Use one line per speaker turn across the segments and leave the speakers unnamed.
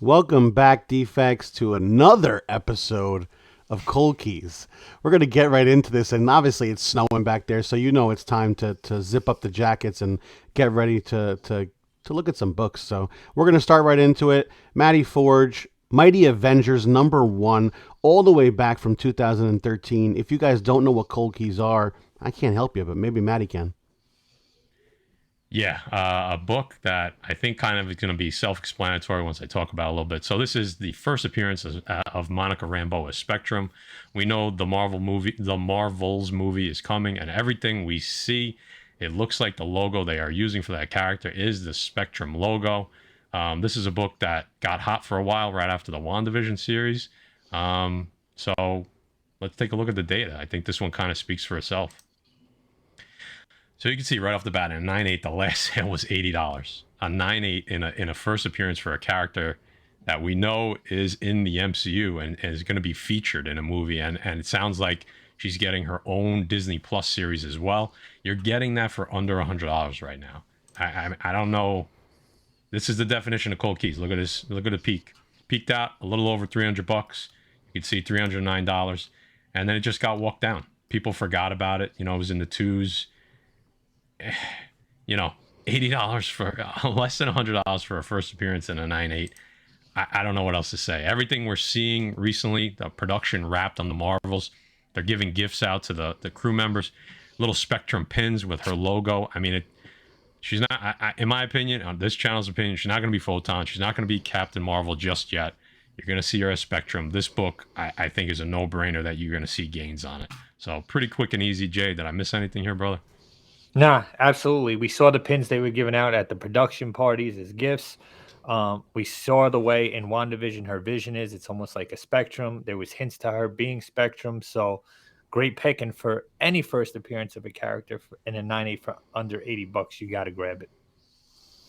Welcome back, Defects, to another episode of Cold Keys. We're going to get right into this, and obviously it's snowing back there, so you know it's time to zip up the jackets and get ready to look at some books. So we're going to start right into it. Matty Forge, Mighty Avengers #1, all the way back from 2013. If you guys don't know what Cold Keys are, I can't help you, but maybe Matty can.
Yeah, a book that I think kind of is going to be self-explanatory once I talk about it a little bit. So this is the first appearance of Monica Rambeau as Spectrum. We know the Marvels movie is coming, and everything we see, it looks like the logo they are using for that character is the Spectrum logo. This is a book that got hot for a while right after the WandaVision series. So let's take a look at the data. I think this one kind of speaks for itself. So you can see right off the bat in a 9.8, the last sale was $80. A 9.8 in a first appearance for a character that we know is in the MCU and is going to be featured in a movie, and it sounds like she's getting her own Disney Plus series as well. You're getting that for under $100 right now. I don't know. This is the definition of cold keys. Look at this. Look at the peak. Peaked out a little over $300. You can see $309, and then it just got walked down. People forgot about it. You know, it was in the twos. You know, $80 for less than $100 for a first appearance in a 9.8. I don't know what else to say. Everything we're seeing recently, the production wrapped on the Marvels, they're giving gifts out to the crew members, little Spectrum pins with her logo. I mean, she's not, in my opinion, on this channel's opinion, she's not going to be Photon. She's not going to be Captain Marvel just yet. You're going to see her as Spectrum. This book, I think, is a no-brainer that you're going to see gains on it. So pretty quick and easy. Jay, did I miss anything here, brother?
Nah, absolutely. We saw the pins they were giving out at the production parties as gifts. We saw the way in WandaVision her vision is. It's almost like a spectrum. There was hints to her being Spectrum. So great pick. And for any first appearance of a character in a 9.8 for under $80, you got to grab it.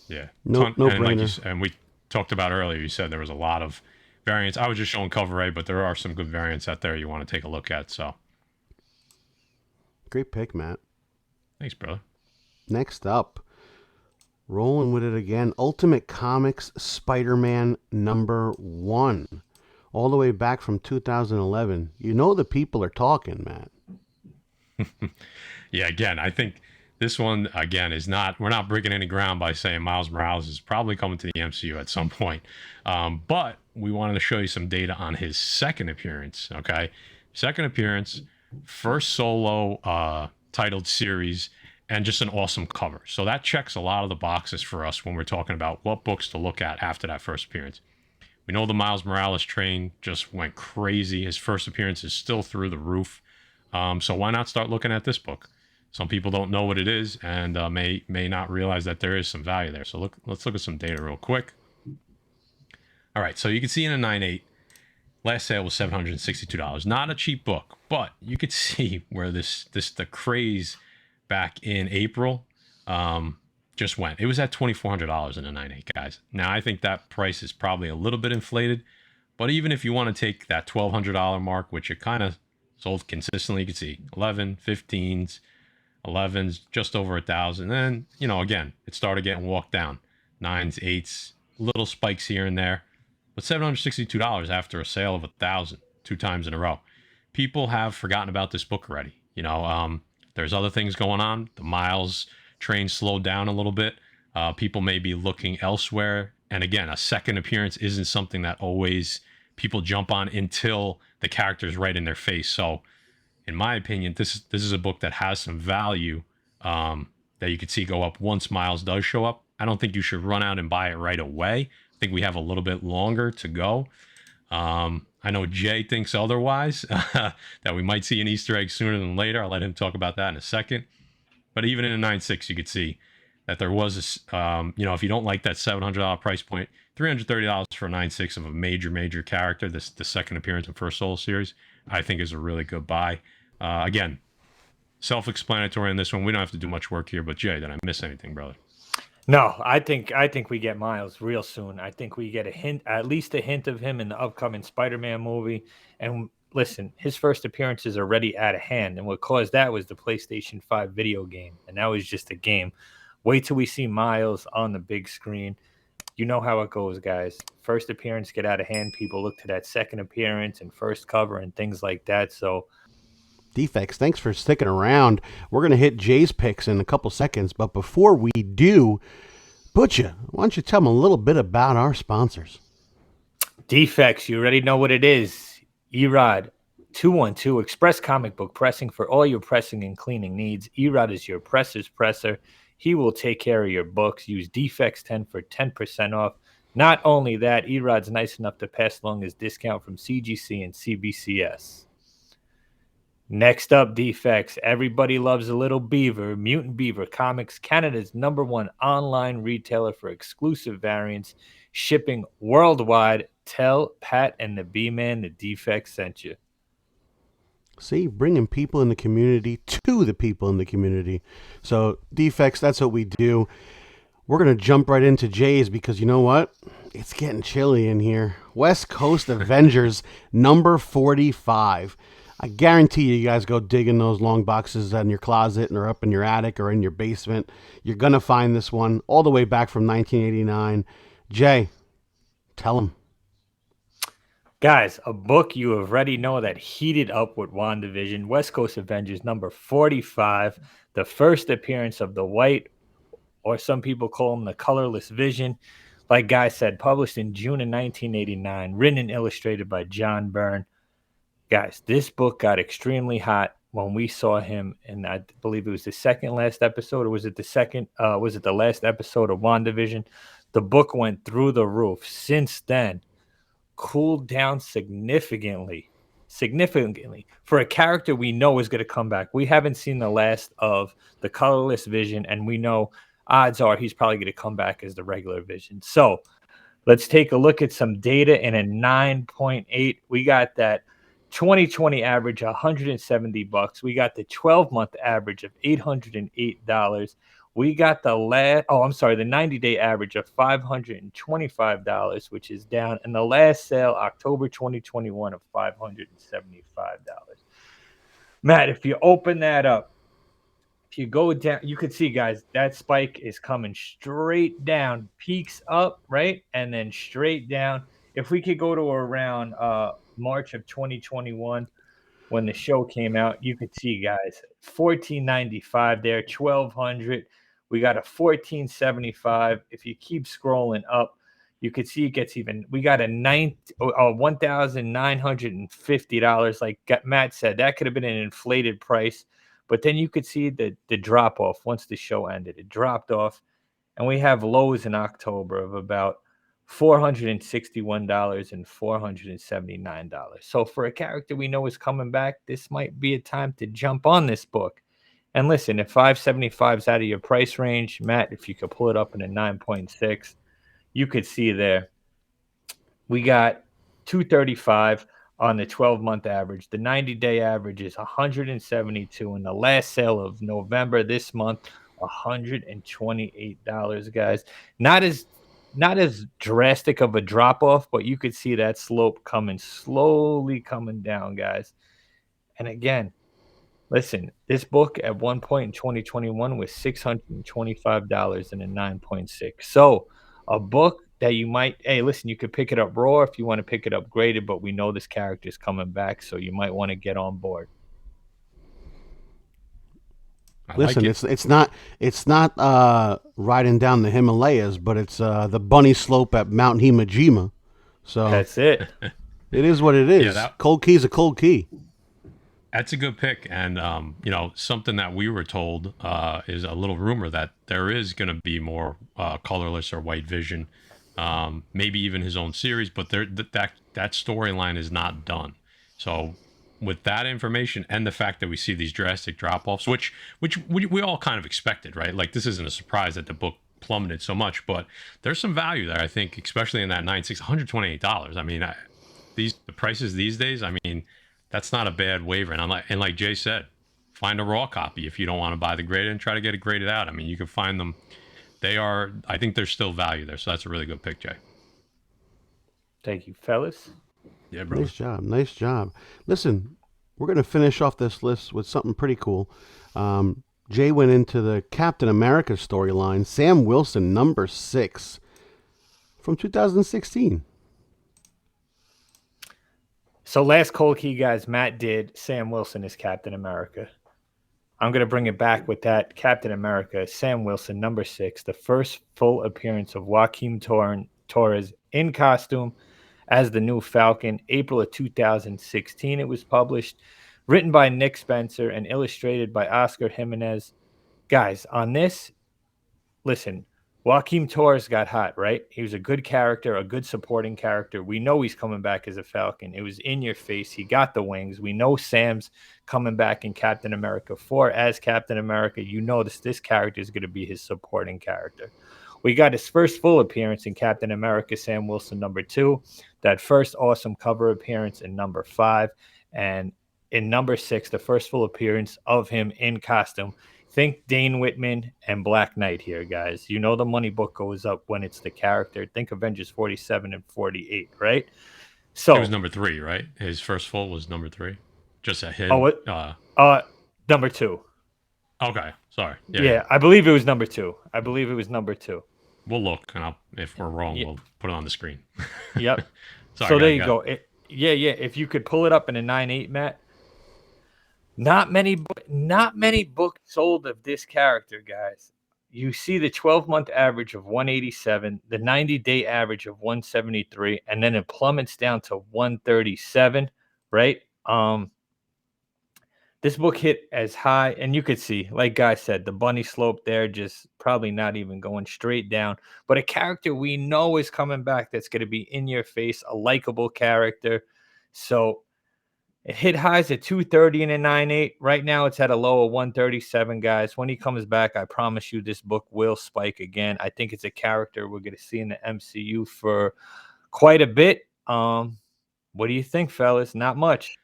Yeah.
No
And like
brainer.
and we talked about earlier, you said there was a lot of variants. I was just showing cover A, but there are some good variants out there you want to take a look at. So
Great pick, Matt.
thanks, brother.
Next up, rolling with it again, Ultimate Comics Spider-Man #1, all the way back from 2011. You know the people are talking, Matt.
Yeah, again, I think this one again is not. We're not breaking any ground by saying Miles Morales is probably coming to the MCU at some point. But we wanted to show you some data on his second appearance. Okay, second appearance, first solo titled series, and just an awesome cover. So that checks a lot of the boxes for us when we're talking about what books to look at after that first appearance. We know the Miles Morales train just went crazy. His first appearance is still through the roof. So why not start looking at this book? Some people don't know what it is and may not realize that there is some value there. So let's look at some data real quick. All right, so you can see in a 9.8, last sale was $762. Not a cheap book, but you could see where the craze back in April just went. It was at $2,400 in a 9.8, guys. Now I think that price is probably a little bit inflated, but even if you want to take that $1,200 mark, which it kind of sold consistently, you can see 11, 15s, 11s, just over 1,000. Then, you know, again, it started getting walked down. 9s, 8s, little spikes here and there. But $762 after a sale of 1,000 two times in a row. People have forgotten about this book already. You know, there's other things going on. The Miles train slowed down a little bit. People may be looking elsewhere. And again, a second appearance isn't something that always people jump on until the character's right in their face. So, in my opinion, this is a book that has some value that you could see go up once Miles does show up. I don't think you should run out and buy it right away. I think we have a little bit longer to go. I know Jay thinks otherwise, that we might see an Easter egg sooner than later. I'll let him talk about that in a second. But even in a 9.6, you could see that there was, you know, if you don't like that $700 price point, $330 for a 9.6 of a major character, the second appearance in first solo series, I think is a really good buy. Again, self-explanatory in this one. We don't have to do much work here. But Jay, did I miss anything, brother?
No, I think we get Miles real soon. I think we get a hint, at least a hint of him in the upcoming Spider-Man movie. And listen, his first appearance is already out of hand, and what caused that was the PlayStation 5 video game, and that was just a game. Wait till we see Miles on the big screen. You know how it goes, guys. First appearance get out of hand. People look to that second appearance and first cover and things like that. So
Defects, thanks for sticking around. We're going to hit Jay's picks in a couple seconds, but before we do, Butcha, why don't you tell them a little bit about our sponsors?
Defects, you already know what it is. Erod 212 Express Comic Book Pressing for all your pressing and cleaning needs. Erod is your presser's presser. He will take care of your books. Use Defects 10 for 10% off. Not only that, Erod's nice enough to pass along his discount from CGC and CBCS. Next up, Defects. Everybody loves a little beaver. Mutant Beaver Comics, Canada's #1 online retailer for exclusive variants, shipping worldwide. Tell Pat and the B-Man the Defects sent you.
See, bringing people in the community to the people in the community. So, Defects, that's what we do. We're going to jump right into Jay's because you know what? It's getting chilly in here. West Coast Avengers number 45. I guarantee you guys go dig in those long boxes in your closet or up in your attic or in your basement. You're going to find this one all the way back from 1989. Jay, tell them.
Guys, a book you already know that heated up with WandaVision, West Coast Avengers number 45, the first appearance of the white, or some people call him the colorless Vision. Like Guy said, published in June of 1989, written and illustrated by John Byrne. Guys, this book got extremely hot when we saw him, and I believe it was the second last episode, or was it the last episode of WandaVision? The book went through the roof. Since then, cooled down significantly for a character we know is going to come back. We haven't seen the last of the colorless Vision, and we know odds are he's probably going to come back as the regular Vision. So let's take a look at some data in a 9.8. We got that 2020 average $170. We got the 12-month average of $808. We got the 90-day average of $525, which is down, and the last sale October 2021 of $575. Matt, if you open that up, if you go down, you could see, guys, that spike is coming straight down, peaks up, right, and then straight down. If we could go to around March of 2021 when the show came out, you could see, guys, $14.95 there, $1,200. We got a $14.75. If you keep scrolling up, you could see it gets even. We got a $1,950. Like Matt said, that could have been an inflated price, but then you could see the drop off once the show ended. It dropped off, and we have lows in October of about $461 and $479. So for a character we know is coming back, this might be a time to jump on this book. And listen, if $575 is out of your price range, Matt, if you could pull it up in a 9.6, you could see there we got $235 on the 12-month average. The 90-day average is $172, and the last sale of November this month, $128, guys. Not as drastic of a drop off, but you could see that slope slowly coming down, guys. And again, listen, this book at one point in 2021 was $625 and a 9.6. So a book that you might, hey, listen, you could pick it up raw if you want to pick it up graded, but we know this character is coming back, so you might want to get on board.
Listen, it's not riding down the Himalayas, but it's the bunny slope at Mount Himajima. So
that's it.
It is what it is. Yeah, cold key's a cold key.
That's a good pick, and something that we were told is a little rumor that there is going to be more colorless or white Vision, maybe even his own series, but that storyline is not done. So with that information and the fact that we see these drastic drop-offs, which we all kind of expected, right? Like, this isn't a surprise that the book plummeted so much, but there's some value there, I think, especially in that $128. I mean, the prices these days, I mean, that's not a bad waiver. And like Jay said, find a raw copy if you don't want to buy the graded and try to get it graded out. I mean, you can find them. I think there's still value there. So that's a really good pick, Jay.
Thank you, fellas.
Yeah, bro.
Nice job. Listen, we're going to finish off this list with something pretty cool. Jay went into the Captain America storyline. Sam Wilson, number 6. from 2016.
So last Cold Key, guys, Matt did Sam Wilson as Captain America. I'm going to bring it back with that. Captain America, Sam Wilson, number 6, the first full appearance of Joaquin Torres in costume as the new Falcon. April of 2016 it was published. Written by Nick Spencer and illustrated by Oscar Jimenez. Guys, on this, listen, Joaquin Torres got hot, right? He was a good character, a good supporting character. We know he's coming back as a Falcon. It was in your face. He got the wings. We know Sam's coming back in Captain America 4 as Captain America. You know this character is going to be his supporting character. We got his first full appearance in Captain America, Sam Wilson, number 2. That first awesome cover appearance in number 5. And in number 6, the first full appearance of him in costume. Think Dane Whitman and Black Knight here, guys. You know the money book goes up when it's the character. Think Avengers 47 and 48, right? So
it was number 3, right? His first full was number 3. Just a hit.
Oh, what? Number 2.
Okay, sorry.
Yeah, I believe it was number 2.
We'll look, and if we're wrong, we'll put it on the screen.
Yep.
Sorry,
so there you go. Yeah. If you could pull it up in a 9.8, Matt. Not many books sold of this character, guys. You see the 12-month average of 187, the 90-day average of 173, and then it plummets down to 137, right? This book hit as high, and you could see, like Guy said, the bunny slope there, just probably not even going straight down. But a character we know is coming back that's going to be in your face, a likable character. So it hit highs at 230 and a 9.8. Right now, it's at a low of 137, guys. When he comes back, I promise you this book will spike again. I think it's a character we're going to see in the MCU for quite a bit. What do you think, fellas? Not much.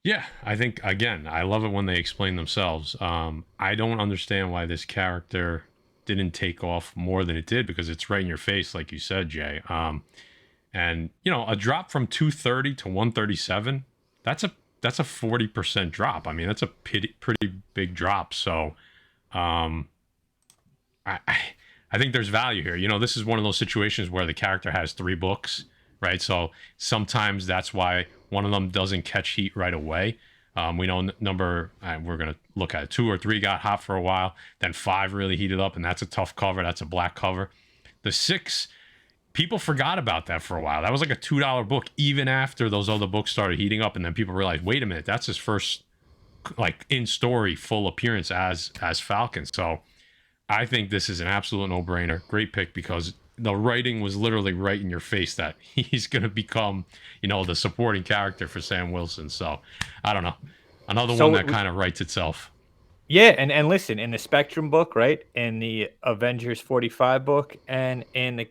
Yeah, I think, again, I love it when they explain themselves. I don't understand why this character didn't take off more than it did, because it's right in your face, like you said, Jay. And, a drop from 230 to 137, that's a 40% drop. I mean, that's a pretty big drop. So I think there's value here. This is one of those situations where the character has 3 books, right? So sometimes that's why one of them doesn't catch heat right away. We know we're going to look at 2 or 3 got hot for a while. Then 5 really heated up, and that's a tough cover. That's a black cover. The 6, people forgot about that for a while. That was like a $2 book, even after those other books started heating up. And then people realized, wait a minute, that's his first in-story full appearance as Falcon. So I think this is an absolute no-brainer. Great pick, because the writing was literally right in your face that he's going to become, the supporting character for Sam Wilson. So I don't know. Another one that kind of writes itself.
Yeah, and listen, in the Spectrum book, right, in the Avengers 45 book, and in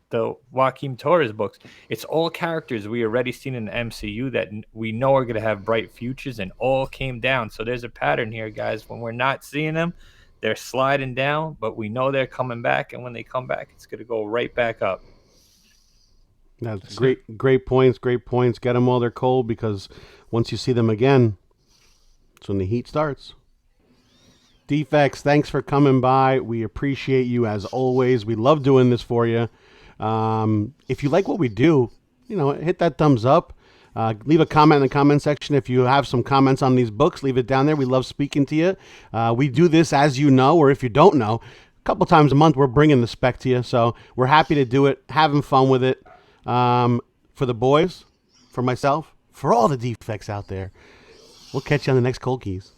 the Joaquin Torres books, it's all characters we already seen in the MCU that we know are going to have bright futures, and all came down. So there's a pattern here, guys. When we're not seeing them, they're sliding down, but we know they're coming back, and when they come back, it's going to go right back up.
That's great points. Get them while they're cold, because once you see them again, it's when the heat starts. Defects, thanks for coming by. We appreciate you as always. We love doing this for you. If you like what we do, hit that thumbs up. Leave a comment in the comment section. If you have some comments on these books, leave it down there. We love speaking to you. We do this, as you know, or if you don't know, a couple times a month we're bringing the spec to you. So we're happy to do it, having fun with it. For the boys, for myself, for all the defects out there. We'll catch you on the next Cold Keys.